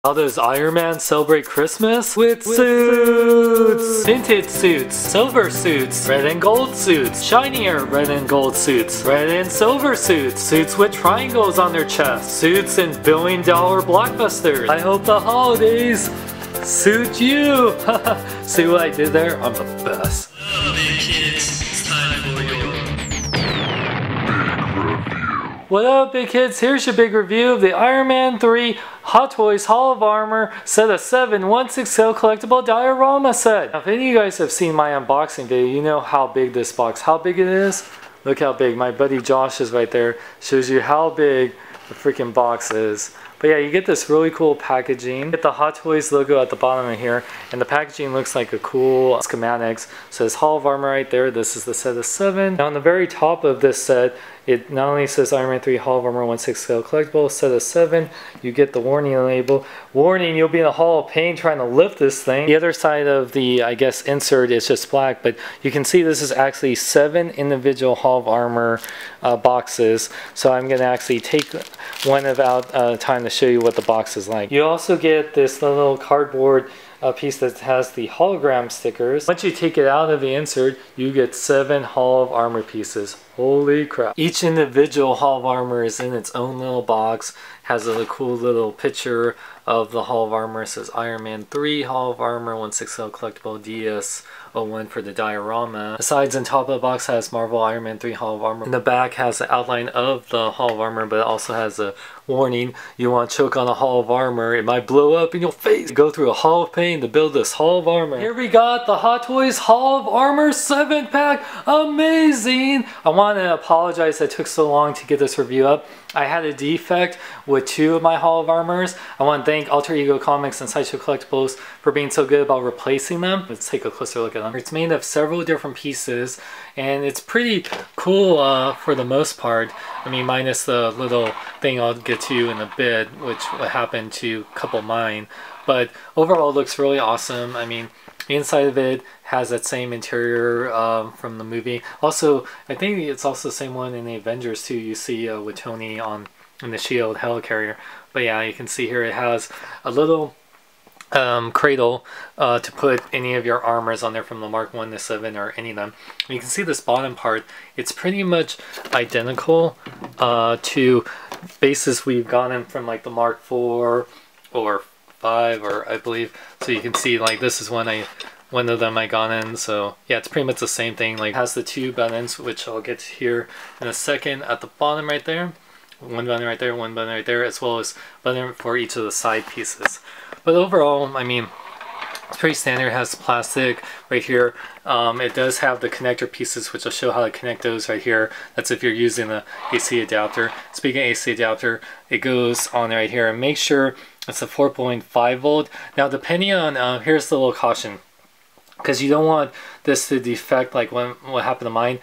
How does Iron Man celebrate Christmas? With suits! Tinted suits, silver suits, red and gold suits, shinier red and gold suits, red and silver suits, suits with triangles on their chest, suits in billion-dollar blockbusters. I hope the holidays suit you! See what I did there? I'm the best. Hey kids, it's time for your big review. What up, big kids? Here's your big review of the Iron Man 3 Hot Toys Hall of Armor set of 7 1/6 scale collectible diorama set. Now, if any of you guys have seen my unboxing video, you know how big this box, how big it is. Look how big. My buddy Josh is right there. Shows you how big the freaking box is. But yeah, you get this really cool packaging. You get the Hot Toys logo at the bottom of here, and the packaging looks like a cool schematics. It says Hall of Armor right there. This is the set of 7. Now on the very top of this set, it not only says Iron Man 3 Hall of Armor 1/6 scale collectible set of 7, you get the warning label. Warning, you'll be in a hall of pain trying to lift this thing. The other side of the, I guess, insert is just black, but you can see this is actually 7 individual Hall of Armor boxes. So I'm going to actually take one at a time to show you what the box is like. You also get this little cardboard piece that has the hologram stickers. Once you take it out of the insert, you get 7 Hall of Armor pieces. Holy crap. Each individual Hall of Armor is in its own little box, has a cool little picture of the Hall of Armor. It says Iron Man 3 Hall of Armor 1/6 scale collectible DS01 for the diorama. The sides and top of the box has Marvel Iron Man 3 Hall of Armor. In the back has the outline of the Hall of Armor, but it also has a warning. You want to choke on a Hall of Armor, it might blow up in your face. Go through a Hall of Pain to build this Hall of Armor. Here we got the Hot Toys Hall of Armor 7-pack. Amazing! I want to apologize that it took so long to get this review up. I had a defect with 2 of my Hall of Armors. I want to thank Alter Ego Comics and Sideshow Collectibles for being so good about replacing them. Let's take a closer look at them. It's made of several different pieces, and it's pretty cool for the most part. I mean, minus the little thing I'll get to in a bit, which happened to a couple of mine. But overall, it looks really awesome. I mean, the inside of it has that same interior from the movie. Also, I think it's also the same one in the Avengers too. You see with Tony on in the shield helicarrier. But yeah, you can see here it has a little cradle to put any of your armors on there from the Mark 1 to 7 or any of them. And you can see this bottom part, it's pretty much identical to bases we've gotten from like the Mark 4 or 5, or I believe. So you can see like this is one of them I got in. So yeah, it's pretty much the same thing. Like it has the 2 buttons, which I'll get to here in a second, at the bottom right there. One button right there, one button right there, as well as button for each of the side pieces. But overall, I mean, it's pretty standard. It has plastic right here. It does have the connector pieces, which I'll show how to connect those right here. That's if you're using the AC adapter. Speaking of AC adapter, it goes on right here. And make sure it's a 4.5 volt. Now, depending on, here's the little caution, because you don't want this to defect like what happened to mine.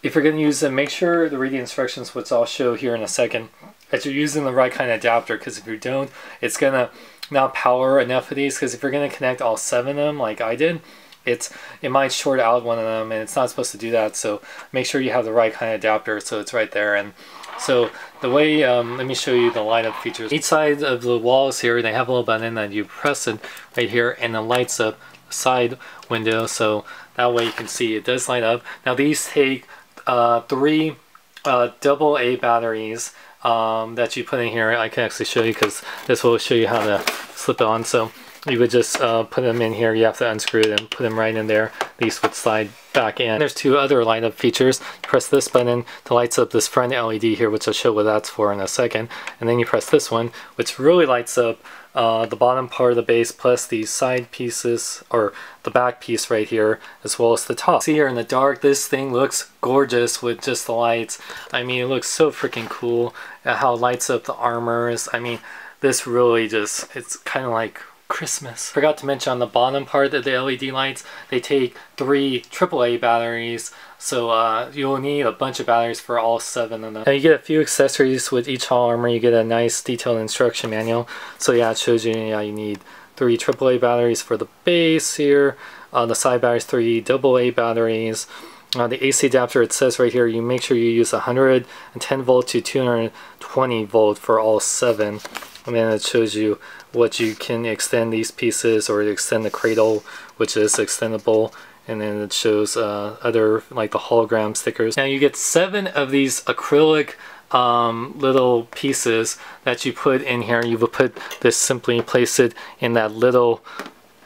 If you're going to use them, make sure to read the instructions, which I'll show here in a second, that you're using the right kind of adapter, because if you don't, it's going to not power enough of these, because if you're going to connect all 7 of them like I did, it might short out one of them, and it's not supposed to do that. So make sure you have the right kind of adapter, so it's right there. And so the way, let me show you the light up features. Each side of the walls here, they have a little button that you press it right here, and it lights up the side window, so that way you can see it does light up. Now these take 3 AA batteries that you put in here. I can actually show you, because this will show you how to slip it on. So you would just put them in here. You have to unscrew it and put them right in there. These would slide back in. There's 2 other light up features. You press this button to lights up this front LED here, which I'll show what that's for in a second. And then you press this one, which really lights up the bottom part of the base, plus these side pieces, or the back piece right here, as well as the top. See here in the dark, this thing looks gorgeous with just the lights. I mean, it looks so freaking cool how it lights up the armors. I mean, this really just, it's kind of like Christmas. Forgot to mention on the bottom part of the LED lights, they take 3 AAA batteries, so you'll need a bunch of batteries for all 7 of them. Now you get a few accessories with each Hall armor. You get a nice detailed instruction manual. So yeah, it shows you, yeah, you need 3 AAA batteries for the base here. The side batteries, 3 AA batteries. The AC adapter, it says right here, you make sure you use 110 volt to 220 volt for all 7. And then it shows you what you can extend these pieces, or extend the cradle, which is extendable. And then it shows other, like the hologram stickers. Now you get 7 of these acrylic little pieces that you put in here. You will put this, simply place it in that little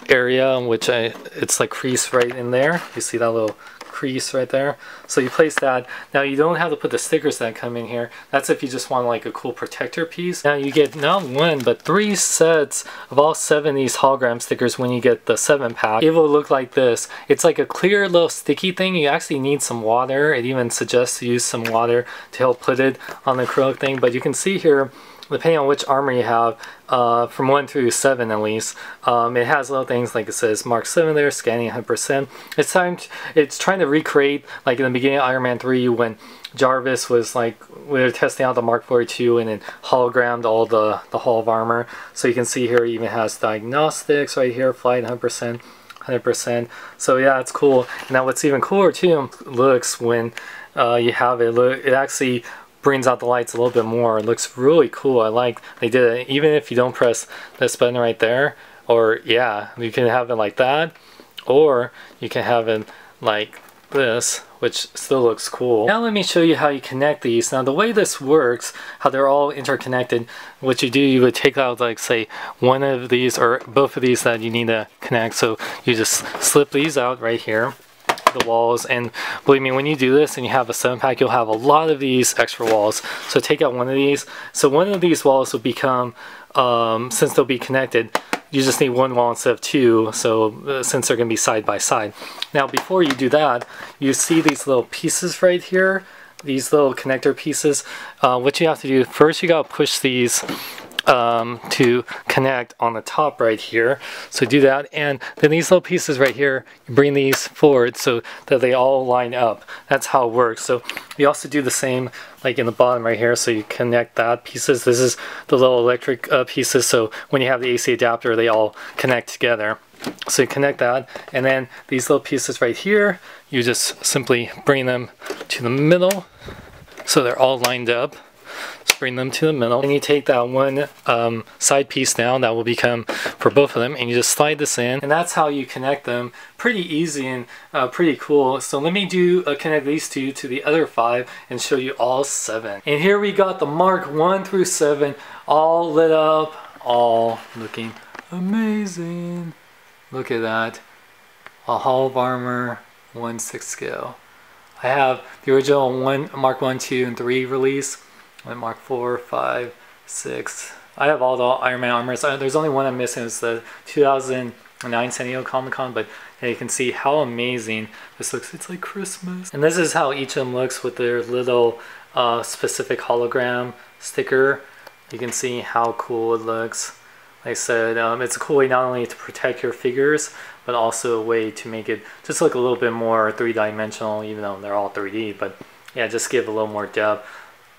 area, which it's like crease right in there. You see that little crease right there? So you place that. Now you don't have to put the stickers that come in here. That's if you just want like a cool protector piece. Now you get not 1 but 3 sets of all 7 of these hologram stickers when you get the 7-pack. It will look like this. It's like a clear little sticky thing. You actually need some water. It even suggests to use some water to help put it on the acrylic thing. But you can see here, depending on which armor you have, from 1 through 7 at least, it has little things like it says Mark 7 there, scanning 100%. It's trying to recreate, like in the beginning of Iron Man 3 when Jarvis was like, we were testing out the Mark 42 and it hologrammed all the Hall of Armor. So you can see here it even has diagnostics right here, flight 100%. So yeah, it's cool. Now what's even cooler too looks when you have it. It actually brings out the lights a little bit more. It looks really cool. I like they did it. Even if you don't press this button right there, or yeah, you can have it like that, or you can have it like this, which still looks cool. Now let me show you how you connect these. Now the way this works, how they're all interconnected, what you do, you would take out, like say, one of these or both of these that you need to connect. So you just slip these out right here, the walls, and believe me, when you do this and you have a 7-pack, you'll have a lot of these extra walls. So take out one of these. So one of these walls will become, since they'll be connected, you just need 1 wall instead of 2, so since they're going to be side by side. Now before you do that, you see these little pieces right here, these little connector pieces. What you have to do first, you got to push these to connect on the top right here. So do that, and then these little pieces right here, you bring these forward so that they all line up. That's how it works. So you also do the same like in the bottom right here, so you connect that pieces. This is the little electric pieces, so when you have the AC adapter they all connect together. So you connect that, and then these little pieces right here, you just simply bring them to the middle so they're all lined up. Just bring them to the middle, and you take that one side piece down that will become for both of them, and you just slide this in, and that's how you connect them. Pretty easy and pretty cool. So let me do connect these 2 to the other 5 and show you all 7. And here we got the Mark 1 through 7 all lit up, all looking amazing. Look at that. A Hall of Armor 1/6 scale. I have the original Mark 1, 2, and 3 release. Mark 4, 5, 6. I have all the Iron Man armors. There's only one I'm missing. It's the 2009 San Diego Comic-Con, but yeah, you can see how amazing this looks. It's like Christmas. And this is how each of them looks with their little specific hologram sticker. You can see how cool it looks. Like I said, it's a cool way not only to protect your figures, but also a way to make it just look a little bit more 3-dimensional, even though they're all 3D. But yeah, just give a little more depth.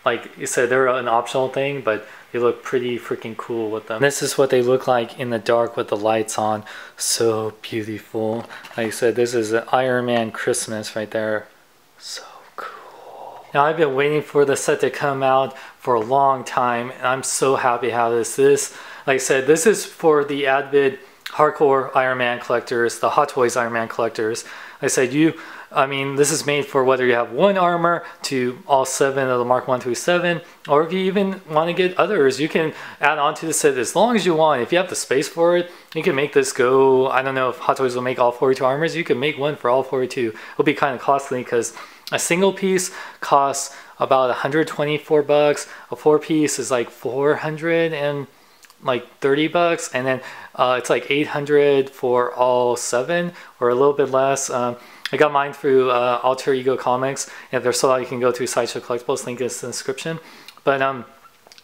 Like you said, they're an optional thing, but they look pretty freaking cool with them. This is what they look like in the dark with the lights on. So beautiful. Like I said, this is an Iron Man Christmas right there. So cool. Now I've been waiting for the set to come out for a long time, and I'm so happy how this is. Like I said, this is for the avid hardcore Iron Man collectors, the Hot Toys Iron Man collectors. Like I said, I mean, this is made for whether you have 1 armor to all 7 of the Mark 1 through 7, or if you even want to get others, you can add on to the set as long as you want. If you have the space for it, you can make this go. I don't know if Hot Toys will make all 42 armors. You can make one for all 42. It'll be kind of costly because a single piece costs about 124 bucks. A 4-piece is like 400 and like 30 bucks, and then it's like 800 for all 7, or a little bit less. I got mine through Alter Ego Comics, and if they're sold out, you can go to Sideshow Collectibles, link is in the description. But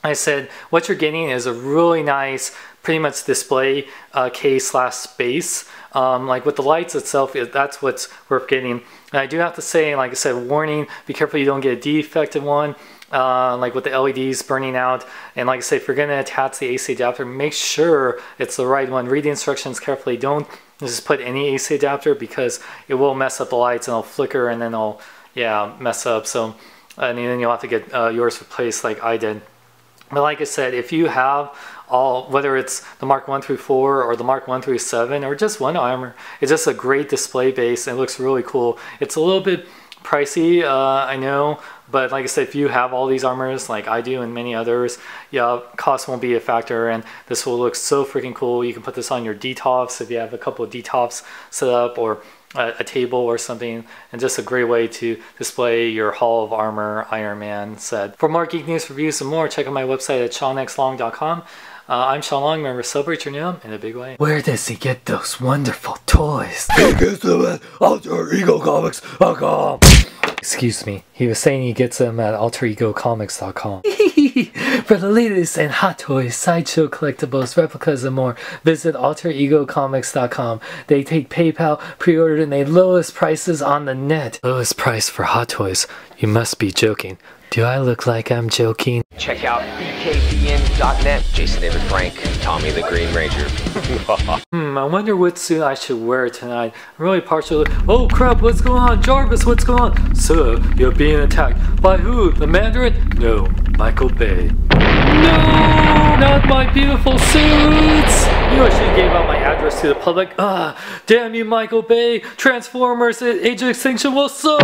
I said what you're getting is a really nice, pretty much display case / space. Like with the lights itself, that's what's worth getting. And I do have to say, like I said, warning, be careful you don't get a defective one. like with the LEDs burning out. And like I say, if you're going to attach the AC adapter, make sure it's the right one. Read the instructions carefully. Don't just put any AC adapter, because it will mess up the lights and it'll flicker, and then it'll mess up. So and then you'll have to get yours replaced like I did. But like I said, if you have all, whether it's the Mark 1 through 4 or the Mark 1 through 7 or just one armor, it's just a great display base and it looks really cool. It's a little bit pricey, I know, but like I said, if you have all these armors like I do and many others, cost won't be a factor, and this will look so freaking cool. You can put this on your D-tops if you have a couple of D-tops set up, or a table or something, and just a great way to display your Hall of Armor Iron Man set. For more geek news, reviews, and more, check out my website at SeanXLong.com. I'm Sean Long. Remember, celebrate your new in a big way. Where does he get those wonderful toys? He gets them at AlterEgoComics.com. Excuse me, he was saying he gets them at AlterEgoComics.com. For the latest and hot toys, sideshow collectibles, replicas, and more, visit AlterEgoComics.com. They take PayPal, pre-order, and they lowest prices on the net. Lowest price for hot toys? You must be joking. Do I look like I'm joking? Check out bkbn.net. Jason David Frank, Tommy the Green Ranger. I wonder what suit I should wear tonight. I'm really partial. Oh crap, what's going on? Jarvis, what's going on? Sir, you're being attacked. By who? The Mandarin? No, Michael Bay. No, not my beautiful suits! You know I should have gave out my address to the public. Damn you, Michael Bay. Transformers Age of Extinction will suck!